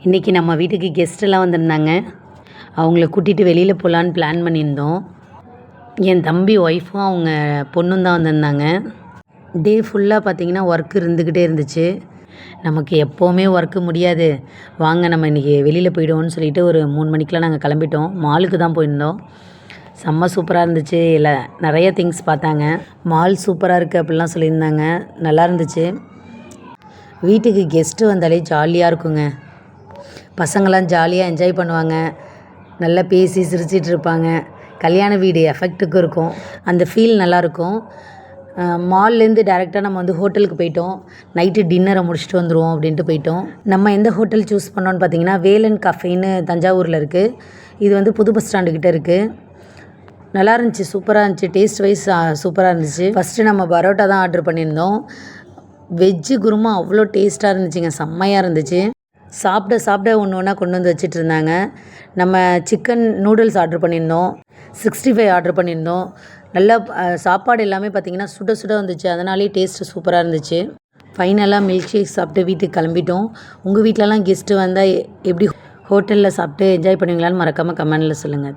இன்றைக்கி நம்ம வீட்டுக்கு கெஸ்ட்டெல்லாம் வந்திருந்தாங்க. அவங்கள கூட்டிகிட்டு வெளியில் போகலான்னு பிளான் பண்ணியிருந்தோம். என் தம்பி ஒய்ஃபும் அவங்க பொண்ணும் தான் வந்திருந்தாங்க. டே ஃபுல்லாக பார்த்திங்கன்னா ஒர்க் இருந்துக்கிட்டே இருந்துச்சு. நமக்கு எப்போவுமே ஒர்க்கு முடியாது, வாங்க நம்ம இன்றைக்கி வெளியில் போய்டுவோம்னு சொல்லிவிட்டு ஒரு 3 மணிக்கெலாம் நாங்கள் கிளம்பிட்டோம். மாலுக்கு தான் போயிருந்தோம். செம்ம சூப்பராக இருந்துச்சு. இல்லை நிறைய திங்ஸ் பார்த்தாங்க. மால் சூப்பராக இருக்குது அப்படிலாம் சொல்லியிருந்தாங்க. நல்லா இருந்துச்சு. வீட்டுக்கு கெஸ்ட்டு வந்தாலே ஜாலியாக இருக்குங்க. பசங்களாம் ஜாலியாக என்ஜாய் பண்ணுவாங்க. நல்லா பேசி சிரிச்சிட்டு இருப்பாங்க. கல்யாண வீடு எஃபெக்ட்டுக்கு இருக்கும். அந்த ஃபீல் நல்லாயிருக்கும். மால்லேருந்து டேரெக்டாக நம்ம வந்து ஹோட்டலுக்கு போயிட்டோம். நைட்டு டின்னரை முடிச்சுட்டு வந்துடுவோம் அப்படின்ட்டு போயிட்டோம். நம்ம எந்த ஹோட்டல் சூஸ் பண்ணோன்னு பார்த்தீங்கன்னா வேலன் கஃபேன்னு தஞ்சாவூரில் இருக்குது. இது வந்து புது பஸ் ஸ்டாண்டுக்கிட்ட இருக்குது. நல்லா இருந்துச்சு, சூப்பராக இருந்துச்சு. டேஸ்ட் வைஸ் சூப்பராக இருந்துச்சு. ஃபஸ்ட்டு நம்ம பரோட்டா தான் ஆர்டர் பண்ணியிருந்தோம். வெஜ்ஜு குருமா அவ்வளோ டேஸ்ட்டாக இருந்துச்சுங்க, செம்மையாக இருந்துச்சு. சாப்பிட ஒன்று ஒன்றா கொண்டு வந்து வச்சுட்டு இருந்தாங்க. நம்ம சிக்கன் நூடுல்ஸ் ஆர்டர் பண்ணியிருந்தோம். 65 ஆர்டர் பண்ணியிருந்தோம். நல்லா சாப்பாடு எல்லாமே பார்த்திங்கன்னா சுட சுட வந்துச்சு. அதனாலே டேஸ்ட்டு சூப்பராக இருந்துச்சு. ஃபைனலாக மில்க் ஷேக் சாப்பிட்டு வீட்டுக்கு கிளம்பிட்டோம். உங்கள் வீட்டிலலாம் கெஸ்ட்டு வந்தால் எப்படி ஹோட்டலில் சாப்பிட்டு என்ஜாய் பண்ணுவீங்களான்னு மறக்காமல் கமெண்டில் சொல்லுங்கள்.